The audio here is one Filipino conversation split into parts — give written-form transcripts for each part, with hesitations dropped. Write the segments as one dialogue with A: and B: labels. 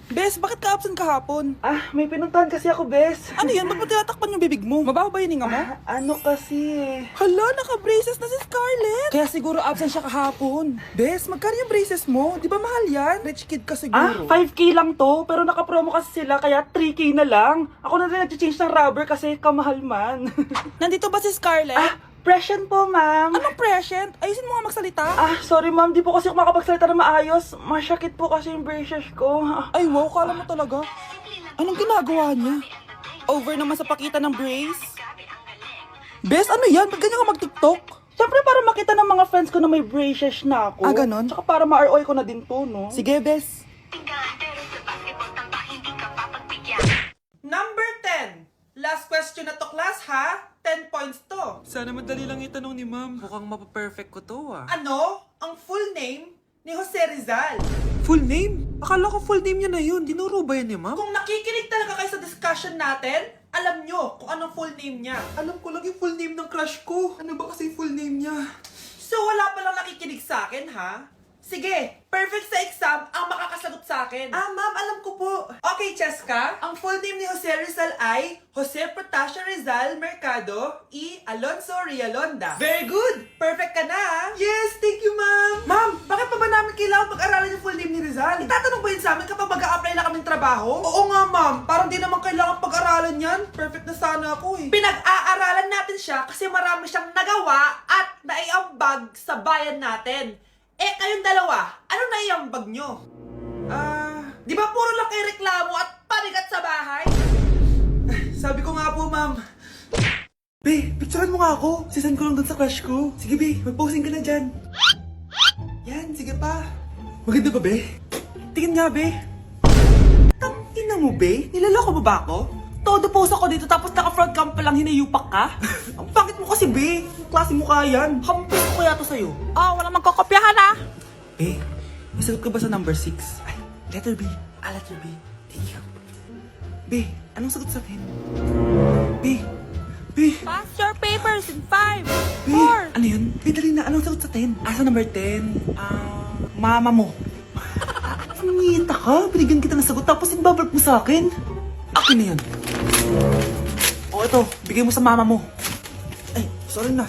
A: Bes, bakit ka absent kahapon?
B: May pinuntahan kasi ako, Bes.
A: Ano yan? Ba't mo tinatakpan yung bibig mo? Mabaho ba yung hinga mo?
B: Ano kasi
A: Hala, naka-braces na si Scarlett! Kaya siguro absent siya kahapon. Bes, magkano yung braces mo? Di ba mahal yan? Rich kid ka siguro.
B: 5K lang to, pero naka-promo kasi sila, kaya 3K na lang. Ako na rin nag-change ng rubber kasi kamahal man.
A: Nandito ba si Scarlett?
B: Present po, ma'am.
A: Anong present? Ayusin mo nga magsalita.
B: Sorry ma'am, di po kasi ako makapagsalita na maayos. Masyakit po kasi yung braces ko.
A: Ay wow, kala mo talaga. Anong ginagawa niya? Over naman sa pakita ng brace. Bes, ano yan? Ba't ganyan ka mag-tiktok?
B: Siyempre para makita ng mga friends ko na may braces na ako.
A: Ganon?
B: Tsaka para ma-ROI ko na din to, no?
A: Sige, Bes. Number 10. Last question na to, class, ha? 10 points to.
C: Sana madali lang itanong ni ma'am. Mukhang mapaperfect ko to
A: Ano ang full name ni Jose Rizal?
C: Full name? Akala ko full name niya na yun. Dinuro ba yan ni ma'am?
A: Kung nakikinig talaga kayo sa discussion natin, alam nyo kung anong full name niya.
C: Alam ko lang yung full name ng crush ko. Ano ba kasi yung full name niya?
A: So wala palang nakikinig sa akin, ha? Sige, perfect sa exam ang makakasagot sa akin. Ma'am, alam ko po. Okay, Cheska, ang full name ni Jose Rizal ay Jose Protasio Rizal Mercado y Alonso Rialonda. Very good! Perfect ka na, ha? Yes, thank you, ma'am. Ma'am, bakit pa ba namin kailangan pag-aralan yung full name ni Rizal? Itatanong ba yun sa amin kapag mag-a-apply na kaming trabaho? Oo nga, ma'am. Parang di naman kailangan pag-aralan yan. Perfect na sana ako, eh. Pinag-aaralan natin siya kasi marami siyang nagawa at naiambag sa bayan natin. Kayong dalawa, ano naiambag nyo? Di ba puro lang kayo reklamo at panigat sa bahay?
C: Sabi ko nga po, ma'am. Be, picturean mo nga ako. Sisend ko lang dun sa crush ko. Sige, be. Mag-posing ka na dyan. Yan, sige pa. Maganda ba, be? Tingin nga, be.
A: Tangina mo, be? Niloloko mo ba ako? Todo post ako dito tapos naka-front cam pa lang hinayupak ka? Ang pangit mo kasi, be. Ang klase mo kaya yan. Hampis ko kaya to sa'yo. Walang magkakopyahan, ha?
C: Be, nasagot ka ba sa number 6?
A: Ay, letter B. Letter B. Thank you.
C: Be, anong sagot sa 10? Be, be,
D: Pass your papers in 5,
C: be.
D: 4.
C: Ano yun? Be, dali na. Anong sagot sa 10? Sa number 10?
A: Mama mo.
C: Sumingita ka? Binigyan kita ng sagot tapos ibabalik mo sa akin? Akin na yan.
A: Ito, bigay mo sa mama mo.
C: Ay, sorry na.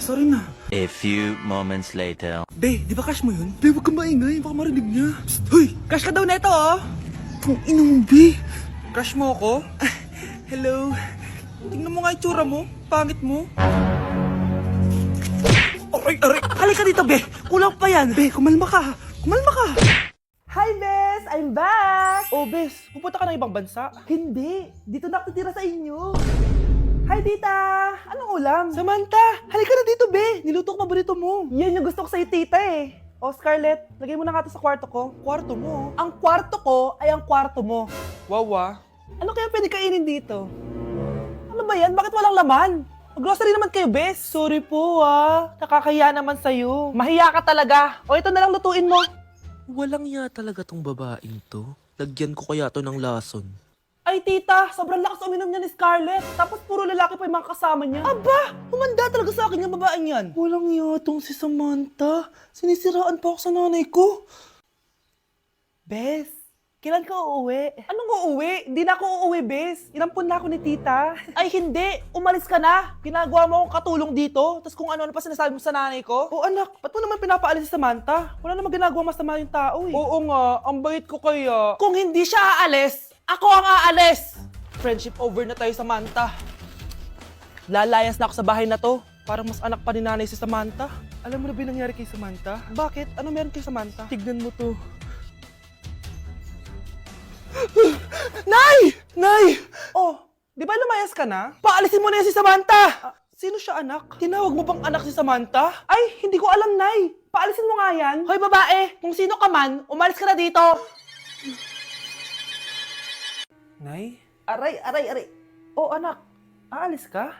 E: A few moments later.
C: Be, di ba crush mo yun? Be, huwag kang maingay. Baka marinig niya. Psst, hoy!
A: Crush ka daw na ito, oh.
C: Kung ina mo, Be.
A: Crush mo ako?
C: Hello?
A: Tingnan mo nga itsura mo. Pangit mo.
C: Aray!
A: Halika dito, be. Kulang pa yan.
C: Be, kumalma ka.
B: Hi, Bes! I'm back!
A: Oh, bes. Pupunta ka ng ibang bansa.
B: Hindi, dito na ako titira sa inyo. Hi, tita! Anong ulam?
A: Samantha, halika na dito, be. Niluto ko paborito mo.
B: Yan yung gusto ko sa'yo, tita eh. O, Scarlett, lagay mo na nga to sa kwarto ko.
A: Kwarto mo.
B: Ang kwarto ko ay ang kwarto mo.
A: Wawa.
B: Ano kaya pwede kainin dito? Ano ba yan? Bakit walang laman? Grocery naman kayo, bes. Sorry po, nakakahiya naman sa'yo. Mahiya ka talaga. O, ito na lang lutuin mo.
C: Walang ya talaga tong babaeng to. Lagyan ko kaya to ng lason.
B: Ay, tita, sobrang lakas uminom niya ni Scarlett. Tapos puro lalaki pa yung mga kasama niya. Aba, humanda talaga sa akin yung babaeng yan.
A: Walang yatong si Samantha. Sinisiraan pa ako sa nanay ko.
B: Bes, kailan ka uuwi? Anong uuwi? Hindi na ako uuwi, Bes. Inampun na ako ni tita. Ay, hindi. Umalis ka na. Ginagawa mo akong katulong dito. Tapos kung ano-ano pa sinasabi mo sa nanay ko.
A: Oh anak, ba't mo naman pinapaalis si Samantha? Wala namang ginagawa masama yung tao eh.
B: Oo nga, ang bait ko kaya. Kung hindi siya aalis, ako ang aalis.
A: Friendship over na tayo, Samantha. Lalayas na ako sa bahay na to. Parang mas anak pa ni nanay si Samantha. Alam mo na ba yung nangyari kay Samantha? Bakit? Ano meron kay Samantha? Tignan mo to. Nay! Nay!
B: Oh, di ba lumayas ka na?
A: Paalisin mo na yan si Samantha! Sino siya, anak? Tinawag mo bang anak si Samantha?
B: Ay, hindi ko alam, Nay. Paalisin mo nga yan. Hoy, babae, kung sino ka man, umalis ka na dito.
A: Nay?
B: Aray. Oh, anak, aalis ka?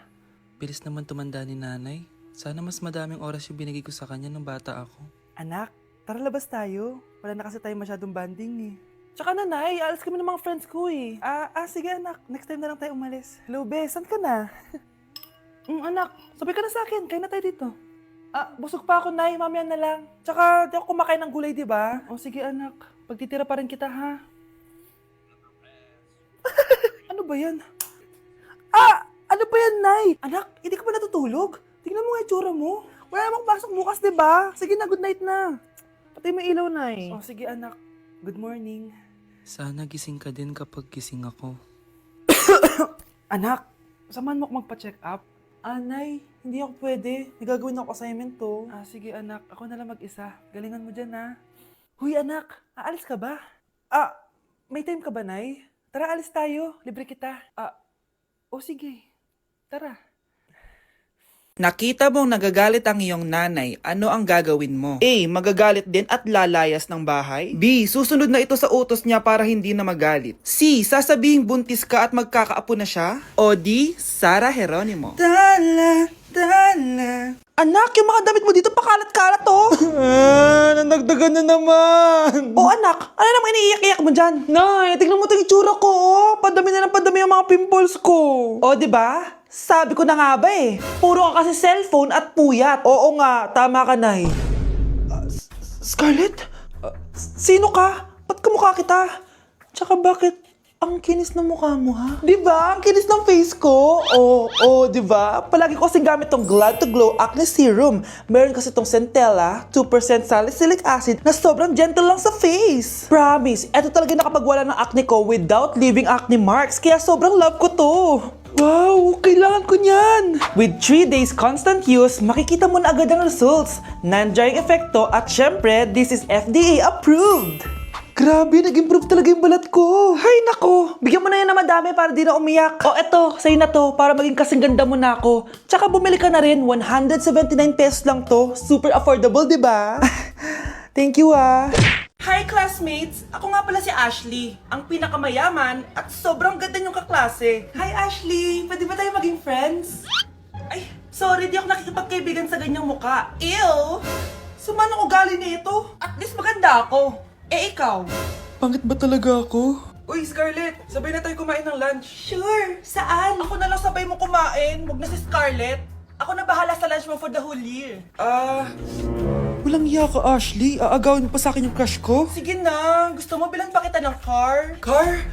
C: Bilis naman tumanda ni nanay. Sana mas madaming oras yung binigay ko sa kanya nung bata ako.
A: Anak, tara labas tayo. Wala na kasi tayo masyadong banding eh. Tsaka nanay, alas kami ng mga friends ko eh. Sige anak, next time na lang tayo umalis. Hello, Bes, saan ka na?
B: Anak,
A: Sabay ka na sa akin, kain na tayo dito. Busog pa ako, Nay, mamaya na lang. Tsaka, di ako kumakain ng gulay, di ba? O sige, anak. Pagtitira pa rin kita, ha?
B: ba yan? Ah! Ano ba yan, Nay? Anak, hindi ka ba natutulog? Tingnan mo nga yung tsura mo. Wala namang pasok bukas, di ba? Sige na, good night na. Patay mo yung ilaw, Nay. Oh, sige anak. Good morning.
C: Sana gising ka din kapag gising ako.
B: Anak, samahan mo ako magpa-check up? Nay, hindi ako pwede. May gagawin ako assignment to. Sige anak, ako na lang mag-isa. Galingan mo dyan, ha? Huy anak, aalis ka ba? May time ka ba, Nay? Tara, alis tayo. Libre kita. Sige. Tara.
A: Nakita mong nagagalit ang iyong nanay, ano ang gagawin mo? A. Magagalit din at lalayas ng bahay. B. Susunod na ito sa utos niya para hindi na magalit. C. Sasabihing buntis ka at magkakaapo na siya. O D. Sara Geronimo.
B: Dala. Anak, yung mga damit mo dito pakalat-kalat, oh.
C: Nanagdagan na naman!
B: Anak, ano namang iniiyak-iyak mo dyan? Nay, tignan mo itong itsura ko, oh. Padami na ng padami yung mga pimples ko. Di ba? Sabi ko na nga ba eh. Puro ka kasi cellphone at puyat. Oo nga, tama ka, Nay. Scarlett? Sino ka? Ba't kamukha kita? Tsaka bakit ang kinis ng mukha mo, ha? Di ba? Ang kinis ng face ko. Di ba? Palagi ko kasing gamit tong Glad to Glow Acne Serum. Meron kasi tong Centella, 2% salicylic acid na sobrang gentle lang sa face. Promise, eto talaga nakapagwala ng acne ko without leaving acne marks. Kaya sobrang love ko to. Wow, kailangan ko niyan! With 3 days constant use, makikita mo na agad ang results. Non-drying epekto at syempre, this is FDA approved. Grabe, nag-improve talaga yung balat ko. Hay nako, bigyan mo na yan na madami para di na umiyak. Eto, sa'yo na to, para maging kasing ganda mo na ako. Tsaka bumili ka na rin, 179 pesos lang to. Super affordable, di ba? Thank you, ah.
A: Hi classmates! Ako nga pala si Ashley, ang pinakamayaman at sobrang ganda niyong kaklase. Hi Ashley! Pwede ba tayo maging friends? Ay, sorry, di ako nakikipagkaibigan sa ganyang muka. Ew! Sumanong ugali nito? At least maganda ako. Ikaw?
C: Pangit ba talaga ako?
A: Uy, Scarlett, sabay na tayo kumain ng lunch. Sure, saan? Ako na lang sabay mo kumain, wag na si Scarlett. Ako na bahala sa lunch mo for the whole year.
C: Walang iya ka, Ashley. Aagawin mo pa sa akin yung crush ko?
A: Sige na, gusto mo bilan pa kita ng car? Car?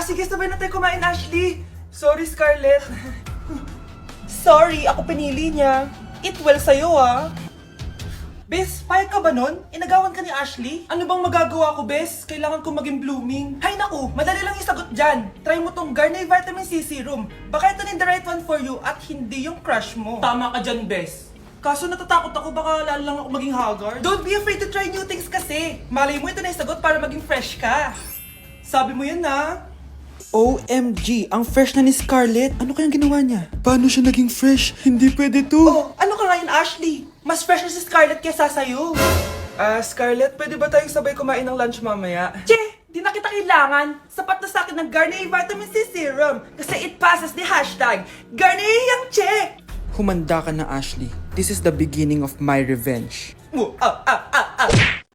A: Sige, sabay na tayo kumain, Ashley. Sorry, Scarlett. Sorry, ako pinili niya. Eat well sa'yo, ah. Bes, payag ka ba nun? Inagawan ka ni Ashley? Ano bang magagawa ko, Bes? Kailangan ko maging blooming. Hay naku, madali lang yung sagot dyan. Try mo tong Garnier Vitamin C Serum. Baka ito na the right one for you at hindi yung crush mo. Tama ka dyan, Bes. Kaso natatakot ako, baka lalo lang ako maging haggard. Don't be afraid to try new things kasi. Malay mo ito na yung sagot para maging fresh ka. Sabi mo yun na.
C: OMG, ang fresh na ni Scarlett. Ano kayang ginawa niya? Paano siya naging fresh? Hindi pwede to.
A: Ano ka ngayon, Ashley? Mas fresh na si Scarlett kesa sa'yo. Scarlett, pwede ba tayong sabay kumain ng lunch mamaya? Che, di na kita kailangan. Sapat na sa akin ng Garnier Vitamin C Serum. Kasi it passes the hashtag Garnier yang che.
C: Humanda ka na, Ashley. This is the beginning of my revenge.